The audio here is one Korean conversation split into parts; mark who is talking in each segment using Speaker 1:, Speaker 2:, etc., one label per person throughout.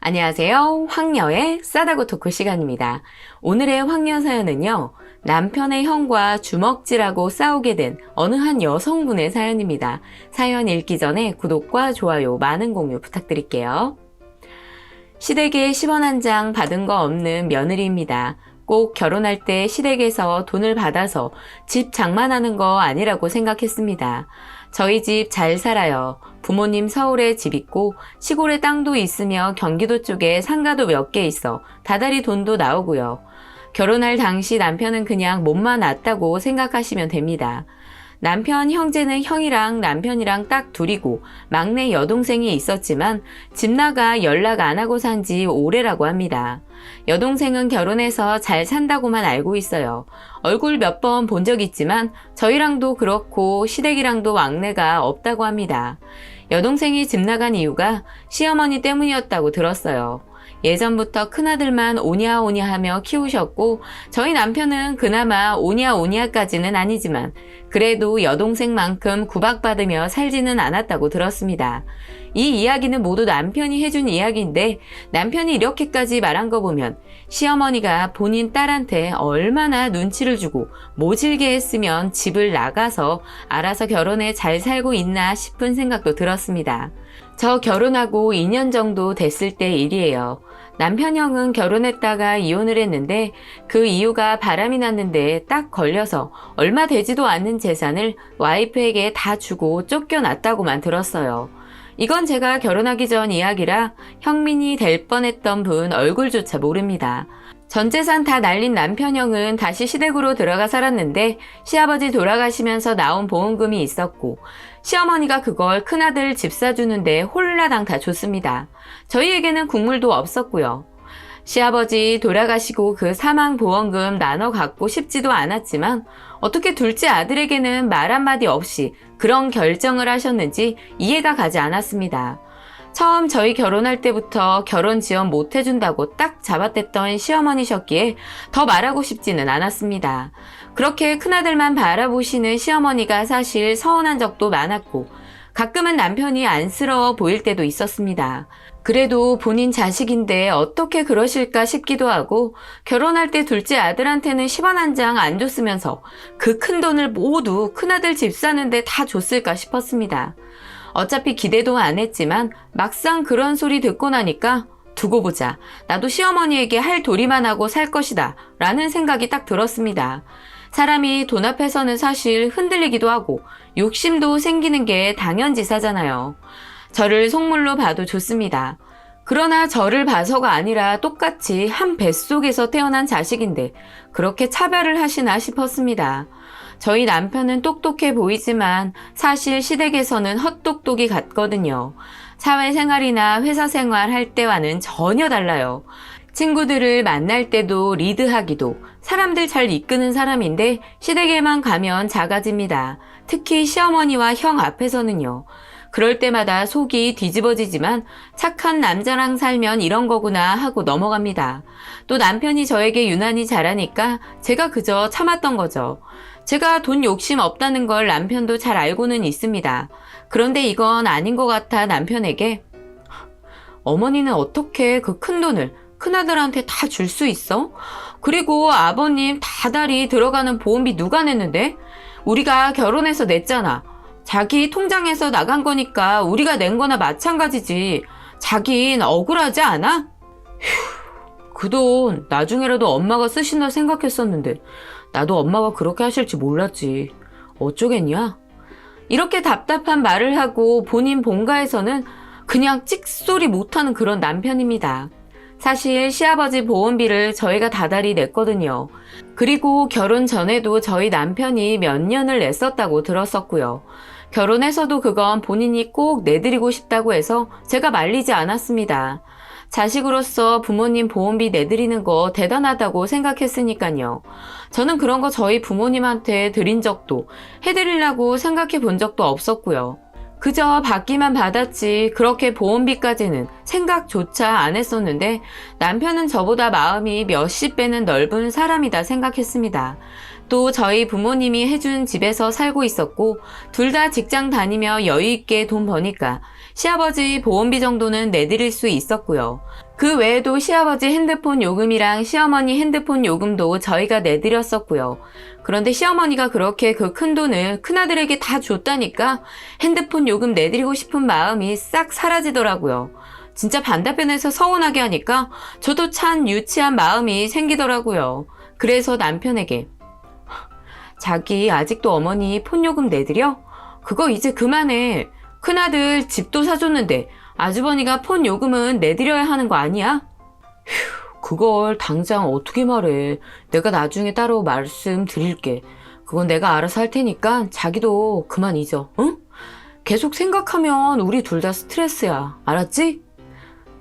Speaker 1: 안녕하세요. 황녀의 싸다고 토크 시간입니다. 오늘의 황녀 사연은요. 남편의 형과 주먹질하고 싸우게 된 어느 한 여성분의 사연입니다. 사연 읽기 전에 구독과 좋아요 많은 공유 부탁드릴게요. 시댁에 10원 한 장 받은 거 없는 며느리입니다. 꼭 결혼할 때 시댁에서 돈을 받아서 집 장만하는 거 아니라고 생각했습니다. 저희 집 잘 살아요. 부모님 서울에 집 있고 시골에 땅도 있으며 경기도 쪽에 상가도 몇 개 있어 다달이 돈도 나오고요. 결혼할 당시 남편은 그냥 몸만 놨다고 생각하시면 됩니다. 남편 형제는 형이랑 남편이랑 딱 둘이고 막내 여동생이 있었지만 집 나가 연락 안 하고 산 지 오래라고 합니다. 여동생은 결혼해서 잘 산다고만 알고 있어요. 얼굴 몇 번 본 적 있지만 저희랑도 그렇고 시댁이랑도 왕래가 없다고 합니다. 여동생이 집 나간 이유가 시어머니 때문이었다고 들었어요. 예전부터 큰아들만 오냐 오냐 하며 키우셨고 저희 남편은 그나마 오냐 오냐까지는 아니지만 그래도 여동생만큼 구박받으며 살지는 않았다고 들었습니다. 이 이야기는 모두 남편이 해준 이야기인데 남편이 이렇게까지 말한 거 보면 시어머니가 본인 딸한테 얼마나 눈치를 주고 모질게 했으면 집을 나가서 알아서 결혼해 잘 살고 있나 싶은 생각도 들었습니다. 저 결혼하고 2년 정도 됐을 때 일이에요. 남편 형은 결혼했다가 이혼을 했는데 그 이유가 바람이 났는데 딱 걸려서 얼마 되지도 않는 재산을 와이프에게 다 주고 쫓겨났다고만 들었어요. 이건 제가 결혼하기 전 이야기라 형민이 될 뻔했던 분 얼굴조차 모릅니다. 전 재산 다 날린 남편 형은 다시 시댁으로 들어가 살았는데 시아버지 돌아가시면서 나온 보험금이 있었고 시어머니가 그걸 큰아들 집 사주는데 홀라당 다 줬습니다. 저희에게는 국물도 없었고요. 시아버지 돌아가시고 그 사망보험금 나눠 갖고 싶지도 않았지만 어떻게 둘째 아들에게는 말 한마디 없이 그런 결정을 하셨는지 이해가 가지 않았습니다. 처음 저희 결혼할 때부터 결혼 지원 못 해준다고 딱 잡아댔던 시어머니셨기에 더 말하고 싶지는 않았습니다. 그렇게 큰아들만 바라보시는 시어머니가 사실 서운한 적도 많았고 가끔은 남편이 안쓰러워 보일 때도 있었습니다. 그래도 본인 자식인데 어떻게 그러실까 싶기도 하고 결혼할 때 둘째 아들한테는 10원 한 장 안 줬으면서 그 큰 돈을 모두 큰아들 집 사는데 다 줬을까 싶었습니다. 어차피 기대도 안 했지만 막상 그런 소리 듣고 나니까 두고 보자. 나도 시어머니에게 할 도리만 하고 살 것이다 라는 생각이 딱 들었습니다. 사람이 돈 앞에서는 사실 흔들리기도 하고 욕심도 생기는 게 당연지사잖아요. 저를 속물로 봐도 좋습니다. 그러나 저를 봐서가 아니라 똑같이 한 뱃속에서 태어난 자식인데 그렇게 차별을 하시나 싶었습니다. 저희 남편은 똑똑해 보이지만 사실 시댁에서는 헛똑똑이 같거든요. 사회생활이나 회사생활 할 때와는 전혀 달라요. 친구들을 만날 때도 리드하기도 사람들 잘 이끄는 사람인데 시댁에만 가면 작아집니다. 특히 시어머니와 형 앞에서는요. 그럴 때마다 속이 뒤집어지지만 착한 남자랑 살면 이런 거구나 하고 넘어갑니다. 또 남편이 저에게 유난히 잘하니까 제가 그저 참았던 거죠. 제가 돈 욕심 없다는 걸 남편도 잘 알고는 있습니다. 그런데 이건 아닌 것 같아 남편에게 어머니는 어떻게 그 큰 돈을 큰아들한테 다 줄 수 있어? 그리고 아버님 다달이 들어가는 보험비 누가 냈는데? 우리가 결혼해서 냈잖아. 자기 통장에서 나간 거니까 우리가 낸 거나 마찬가지지. 자긴 억울하지 않아? 그 돈 나중에라도 엄마가 쓰신다 생각했었는데 나도 엄마가 그렇게 하실지 몰랐지. 어쩌겠냐? 이렇게 답답한 말을 하고 본인 본가에서는 그냥 찍소리 못하는 그런 남편입니다. 사실 시아버지 보험비를 저희가 다달이 냈거든요. 그리고 결혼 전에도 저희 남편이 몇 년을 냈었다고 들었었고요. 결혼해서도 그건 본인이 꼭 내드리고 싶다고 해서 제가 말리지 않았습니다. 자식으로서 부모님 보험비 내드리는 거 대단하다고 생각했으니까요. 저는 그런 거 저희 부모님한테 드린 적도 해드리려고 생각해 본 적도 없었고요. 그저 받기만 받았지 그렇게 보험비까지는 생각조차 안 했었는데 남편은 저보다 마음이 몇십 배는 넓은 사람이다 생각했습니다. 또 저희 부모님이 해준 집에서 살고 있었고 둘 다 직장 다니며 여유 있게 돈 버니까 시아버지 보험비 정도는 내드릴 수 있었고요. 그 외에도 시아버지 핸드폰 요금이랑 시어머니 핸드폰 요금도 저희가 내드렸었고요. 그런데 시어머니가 그렇게 그 큰 돈을 큰아들에게 다 줬다니까 핸드폰 요금 내드리고 싶은 마음이 싹 사라지더라고요. 진짜 반대편에서 서운하게 하니까 저도 참 유치한 마음이 생기더라고요. 그래서 남편에게 자기 아직도 어머니 폰 요금 내드려? 그거 이제 그만해. 큰아들 집도 사줬는데 아주버니가 폰 요금은 내드려야 하는 거 아니야? 휴, 그걸 당장 어떻게 말해. 내가 나중에 따로 말씀드릴게. 그건 내가 알아서 할 테니까 자기도 그만 잊어. 응? 계속 생각하면 우리 둘 다 스트레스야. 알았지?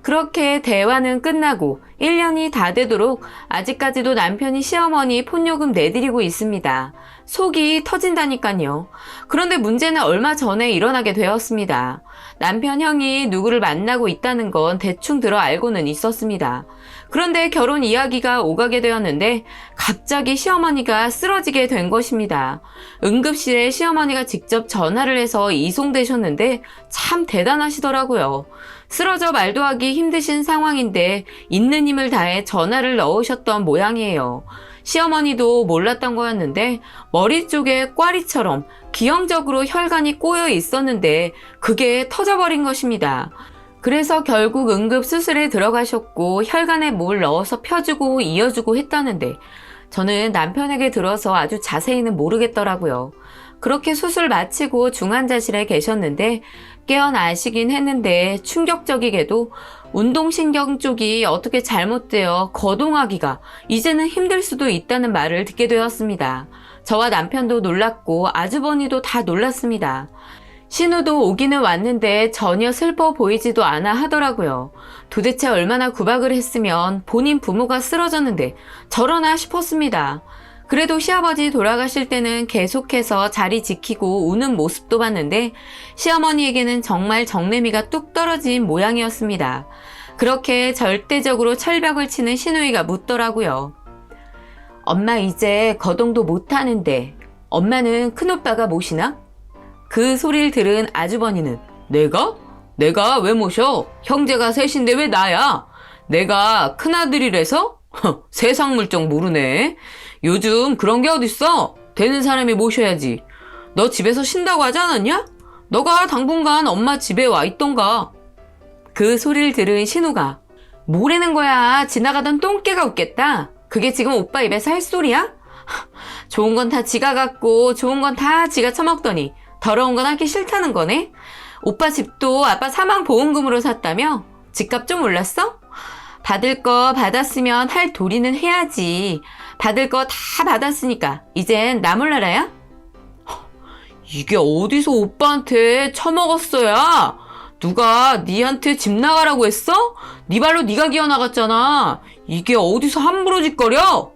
Speaker 1: 그렇게 대화는 끝나고 1년이 다 되도록 아직까지도 남편이 시어머니 폰요금 내드리고 있습니다. 속이 터진다니까요. 그런데 문제는 얼마 전에 일어나게 되었습니다. 남편 형이 누구를 만나고 있다는 건 대충 들어 알고는 있었습니다. 그런데 결혼 이야기가 오가게 되었는데 갑자기 시어머니가 쓰러지게 된 것입니다. 응급실에 시어머니가 직접 전화를 해서 이송되셨는데 참 대단하시더라고요. 쓰러져 말도 하기 힘드신 상황인데 있는 힘을 다해 전화를 넣으셨던 모양이에요. 시어머니도 몰랐던 거였는데 머리 쪽에 꽈리처럼 기형적으로 혈관이 꼬여 있었는데 그게 터져버린 것입니다. 그래서 결국 응급수술에 들어가셨고 혈관에 뭘 넣어서 펴주고 이어주고 했다는데 저는 남편에게 들어서 아주 자세히는 모르겠더라고요. 그렇게 수술 마치고 중환자실에 계셨는데 깨어나시긴 했는데 충격적이게도 운동신경 쪽이 어떻게 잘못되어 거동하기가 이제는 힘들 수도 있다는 말을 듣게 되었습니다. 저와 남편도 놀랐고 아주버니도 다 놀랐습니다. 신우도 오기는 왔는데 전혀 슬퍼 보이지도 않아 하더라고요. 도대체 얼마나 구박을 했으면 본인 부모가 쓰러졌는데 저러나 싶었습니다. 그래도 시아버지 돌아가실 때는 계속해서 자리 지키고 우는 모습도 봤는데 시어머니에게는 정말 정내미가 뚝 떨어진 모양이었습니다. 그렇게 절대적으로 철벽을 치는 시누이가 묻더라고요. 엄마 이제 거동도 못하는데 엄마는 큰오빠가 모시나? 그 소리를 들은 아주버니는 내가? 내가 왜 모셔? 형제가 셋인데 왜 나야? 내가 큰아들이라서? 세상 물정 모르네. 요즘 그런 게 어딨어? 되는 사람이 모셔야지. 너 집에서 쉰다고 하지 않았냐? 너가 당분간 엄마 집에 와 있던가. 그 소리를 들은 신우가 뭐라는 거야? 지나가던 똥개가 웃겠다. 그게 지금 오빠 입에서 할 소리야? 좋은 건 다 지가 갖고 좋은 건 다 지가 처먹더니 더러운 건 하기 싫다는 거네? 오빠 집도 아빠 사망보험금으로 샀다며? 집값 좀 올랐어? 받을 거 받았으면 할 도리는 해야지. 받을 거 다 받았으니까 이젠 나 몰라라야? 이게 어디서 오빠한테 처먹었어야? 누가 니한테 집 나가라고 했어? 니 발로 니가 기어나갔잖아. 이게 어디서 함부로 짓거려?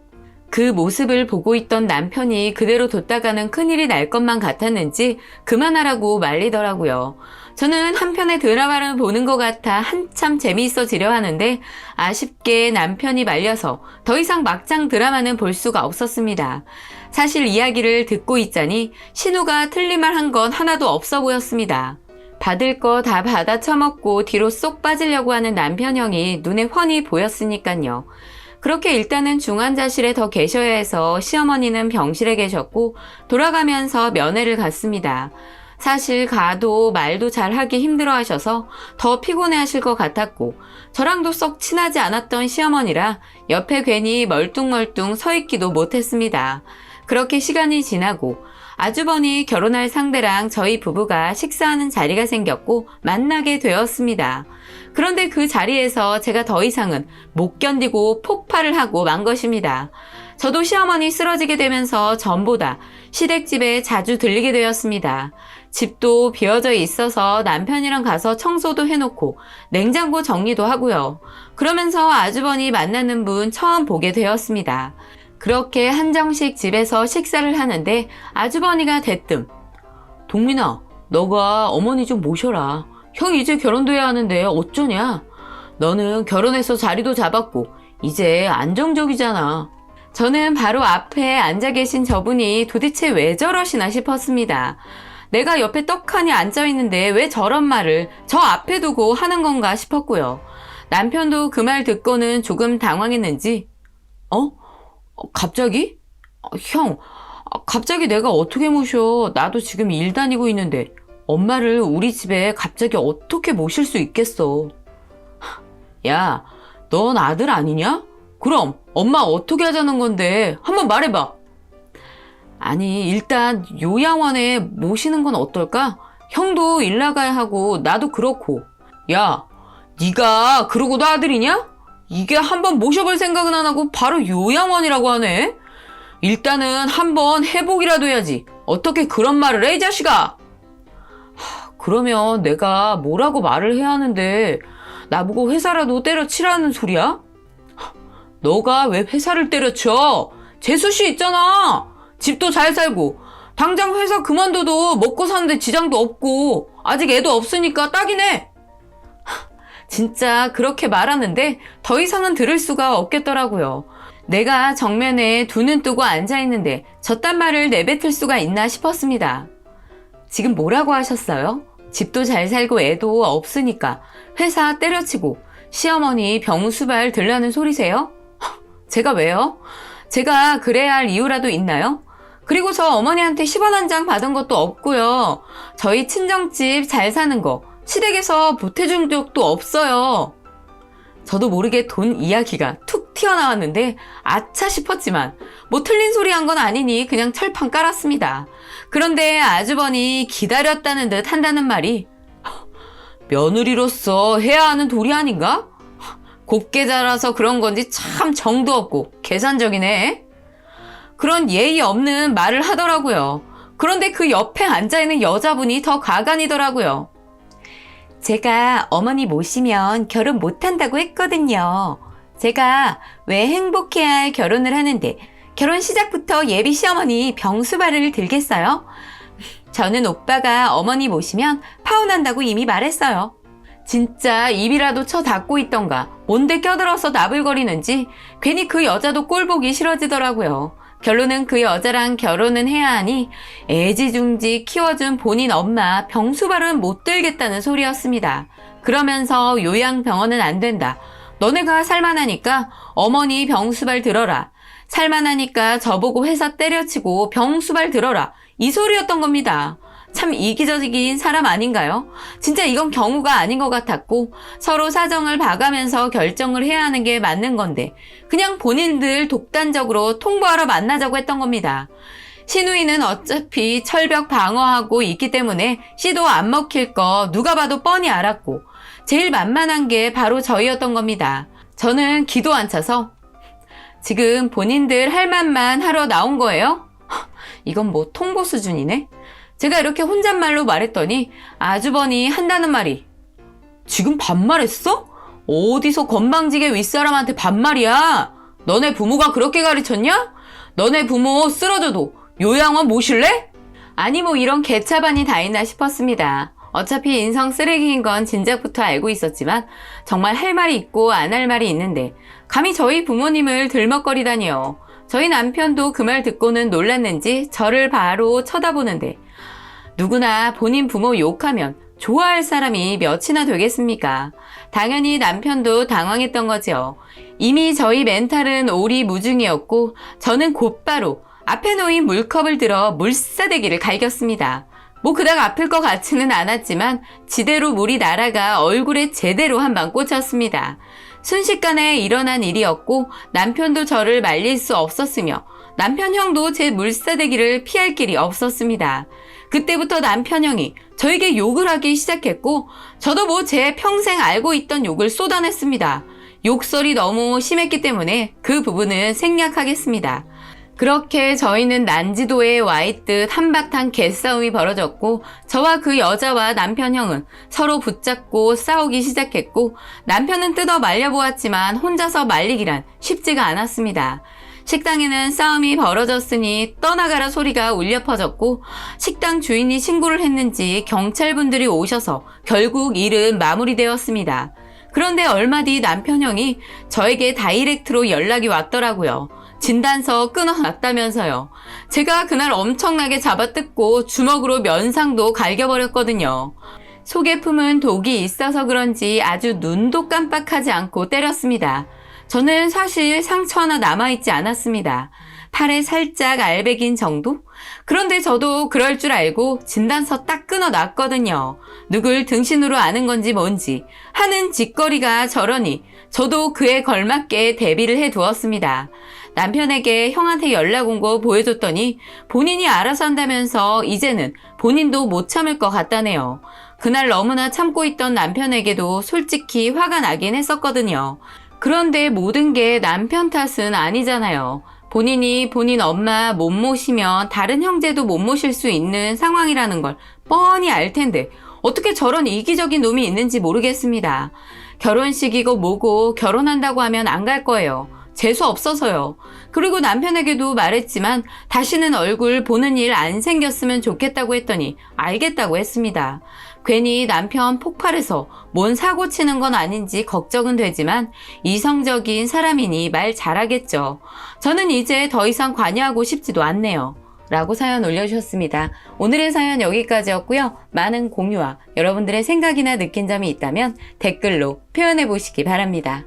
Speaker 1: 그 모습을 보고 있던 남편이 그대로 뒀다가는 큰일이 날 것만 같았는지 그만하라고 말리더라고요. 저는 한편의 드라마를 보는 것 같아 한참 재미있어지려 하는데 아쉽게 남편이 말려서 더 이상 막장 드라마는 볼 수가 없었습니다. 사실 이야기를 듣고 있자니 신우가 틀린 말 한 건 하나도 없어 보였습니다. 받을 거 다 받아 처먹고 뒤로 쏙 빠지려고 하는 남편 형이 눈에 훤히 보였으니까요. 그렇게 일단은 중환자실에 더 계셔야 해서 시어머니는 병실에 계셨고 돌아가면서 면회를 갔습니다. 사실 가도 말도 잘 하기 힘들어 하셔서 더 피곤해 하실 것 같았고 저랑도 썩 친하지 않았던 시어머니라 옆에 괜히 멀뚱멀뚱 서 있기도 못했습니다. 그렇게 시간이 지나고 아주버니 결혼할 상대랑 저희 부부가 식사하는 자리가 생겼고 만나게 되었습니다. 그런데 그 자리에서 제가 더 이상은 못 견디고 폭발을 하고 만 것입니다. 저도 시어머니 쓰러지게 되면서 전보다 시댁집에 자주 들리게 되었습니다. 집도 비어져 있어서 남편이랑 가서 청소도 해놓고 냉장고 정리도 하고요. 그러면서 아주버니 만나는 분 처음 보게 되었습니다. 그렇게 한정식 집에서 식사를 하는데 아주버니가 대뜸 동민아, 너가 어머니 좀 모셔라. 형 이제 결혼도 해야 하는데 어쩌냐? 너는 결혼해서 자리도 잡았고 이제 안정적이잖아. 저는 바로 앞에 앉아 계신 저분이 도대체 왜 저러시나 싶었습니다. 내가 옆에 떡하니 앉아있는데 왜 저런 말을 저 앞에 두고 하는 건가 싶었고요. 남편도 그 말 듣고는 조금 당황했는지 갑자기? 형, 갑자기 내가 어떻게 모셔? 나도 지금 일 다니고 있는데 엄마를 우리 집에 갑자기 어떻게 모실 수 있겠어? 야, 넌 아들 아니냐? 그럼 엄마 어떻게 하자는 건데 한번 말해봐. 아니, 일단 요양원에 모시는 건 어떨까? 형도 일 나가야 하고 나도 그렇고. 야, 네가 그러고도 아들이냐? 이게 한번 모셔볼 생각은 안 하고 바로 요양원이라고 하네? 일단은 한번 해보기라도 해야지. 어떻게 그런 말을 해, 이 자식아? 그러면 내가 뭐라고 말을 해야 하는데 나보고 회사라도 때려치라는 소리야? 너가 왜 회사를 때려쳐? 재수씨 있잖아. 집도 잘 살고 당장 회사 그만둬도 먹고 사는데 지장도 없고 아직 애도 없으니까 딱이네. 진짜 그렇게 말하는데 더 이상은 들을 수가 없겠더라고요. 내가 정면에 두 눈 뜨고 앉아있는데 저딴 말을 내뱉을 수가 있나 싶었습니다. 지금 뭐라고 하셨어요? 집도 잘 살고 애도 없으니까 회사 때려치고 시어머니 병수발 들라는 소리세요? 제가 왜요? 제가 그래야 할 이유라도 있나요? 그리고 저 어머니한테 10원 한 장 받은 것도 없고요. 저희 친정집 잘 사는 거 시댁에서 보태준 적도 없어요. 저도 모르게 돈 이야기가 툭 튀어나왔는데 아차 싶었지만 뭐 틀린 소리 한 건 아니니 그냥 철판 깔았습니다. 그런데 아주버니 기다렸다는 듯 한다는 말이 며느리로서 해야 하는 도리 아닌가? 곱게 자라서 그런 건지 참 정도 없고 계산적이네. 그런 예의 없는 말을 하더라고요. 그런데 그 옆에 앉아있는 여자분이 더 가관이더라고요. 제가 어머니 모시면 결혼 못한다고 했거든요. 제가 왜 행복해야 할 결혼을 하는데 결혼 시작부터 예비 시어머니 병수발을 들겠어요? 저는 오빠가 어머니 모시면 파혼한다고 이미 말했어요. 진짜 입이라도 쳐 닫고 있던가 뭔데 껴들어서 나불거리는지 괜히 그 여자도 꼴보기 싫어지더라고요. 결론은 그 여자랑 결혼은 해야 하니 애지중지 키워준 본인 엄마 병수발은 못 들겠다는 소리였습니다. 그러면서 요양병원은 안 된다. 너네가 살만하니까 어머니 병수발 들어라. 살만하니까 저보고 회사 때려치고 병수발 들어라. 이 소리였던 겁니다. 참 이기적인 사람 아닌가요? 진짜 이건 경우가 아닌 것 같았고 서로 사정을 봐가면서 결정을 해야 하는 게 맞는 건데 그냥 본인들 독단적으로 통보하러 만나자고 했던 겁니다. 시누이는 어차피 철벽 방어하고 있기 때문에 씨도 안 먹힐 거 누가 봐도 뻔히 알았고 제일 만만한 게 바로 저희였던 겁니다. 저는 기도 안 차서 지금 본인들 할 말만 하러 나온 거예요? 이건 뭐 통보 수준이네? 제가 이렇게 혼잣말로 말했더니 아주버니 한다는 말이 지금 반말했어? 어디서 건방지게 윗사람한테 반말이야? 너네 부모가 그렇게 가르쳤냐? 너네 부모 쓰러져도 요양원 모실래? 아니 뭐 이런 개차반이 다 있나 싶었습니다. 어차피 인성 쓰레기인 건 진작부터 알고 있었지만 정말 할 말이 있고 안 할 말이 있는데 감히 저희 부모님을 들먹거리다니요. 저희 남편도 그 말 듣고는 놀랐는지 저를 바로 쳐다보는데 누구나 본인 부모 욕하면 좋아할 사람이 몇이나 되겠습니까? 당연히 남편도 당황했던 거죠. 이미 저희 멘탈은 오리무중이었고 저는 곧바로 앞에 놓인 물컵을 들어 물사대기를 갈겼습니다. 뭐 그닥 아플 것 같지는 않았지만 지대로 물이 날아가 얼굴에 제대로 한 방 꽂혔습니다. 순식간에 일어난 일이었고 남편도 저를 말릴 수 없었으며 남편 형도 제 물사대기를 피할 길이 없었습니다. 그때부터 남편 형이 저에게 욕을 하기 시작했고 저도 뭐 제 평생 알고 있던 욕을 쏟아냈습니다. 욕설이 너무 심했기 때문에 그 부분은 생략하겠습니다. 그렇게 저희는 난지도에 와 있듯 한바탕 개싸움이 벌어졌고 저와 그 여자와 남편 형은 서로 붙잡고 싸우기 시작했고 남편은 뜯어 말려보았지만 혼자서 말리기란 쉽지가 않았습니다. 식당에는 싸움이 벌어졌으니 떠나가라 소리가 울려 퍼졌고 식당 주인이 신고를 했는지 경찰분들이 오셔서 결국 일은 마무리되었습니다. 그런데 얼마 뒤 남편 형이 저에게 다이렉트로 연락이 왔더라고요. 진단서 끊어놨다면서요. 제가 그날 엄청나게 잡아뜯고 주먹으로 면상도 갈겨버렸거든요. 속에 품은 독이 있어서 그런지 아주 눈도 깜빡하지 않고 때렸습니다. 저는 사실 상처 하나 남아있지 않았습니다. 팔에 살짝 알배긴 정도? 그런데 저도 그럴 줄 알고 진단서 딱 끊어놨거든요. 누굴 등신으로 아는 건지 뭔지 하는 짓거리가 저러니 저도 그에 걸맞게 대비를 해두었습니다. 남편에게 형한테 연락 온 거 보여줬더니 본인이 알아서 한다면서 이제는 본인도 못 참을 것 같다네요. 그날 너무나 참고 있던 남편에게도 솔직히 화가 나긴 했었거든요. 그런데 모든 게 남편 탓은 아니잖아요. 본인이 본인 엄마 못 모시면 다른 형제도 못 모실 수 있는 상황이라는 걸 뻔히 알 텐데 어떻게 저런 이기적인 놈이 있는지 모르겠습니다. 결혼식이고 뭐고 결혼한다고 하면 안 갈 거예요. 재수 없어서요. 그리고 남편에게도 말했지만 다시는 얼굴 보는 일 안 생겼으면 좋겠다고 했더니 알겠다고 했습니다. 괜히 남편 폭발해서 뭔 사고 치는 건 아닌지 걱정은 되지만 이성적인 사람이니 말 잘하겠죠. 저는 이제 더 이상 관여하고 싶지도 않네요. 라고 사연 올려주셨습니다. 오늘의 사연 여기까지였고요. 많은 공유와 여러분들의 생각이나 느낀 점이 있다면 댓글로 표현해 보시기 바랍니다.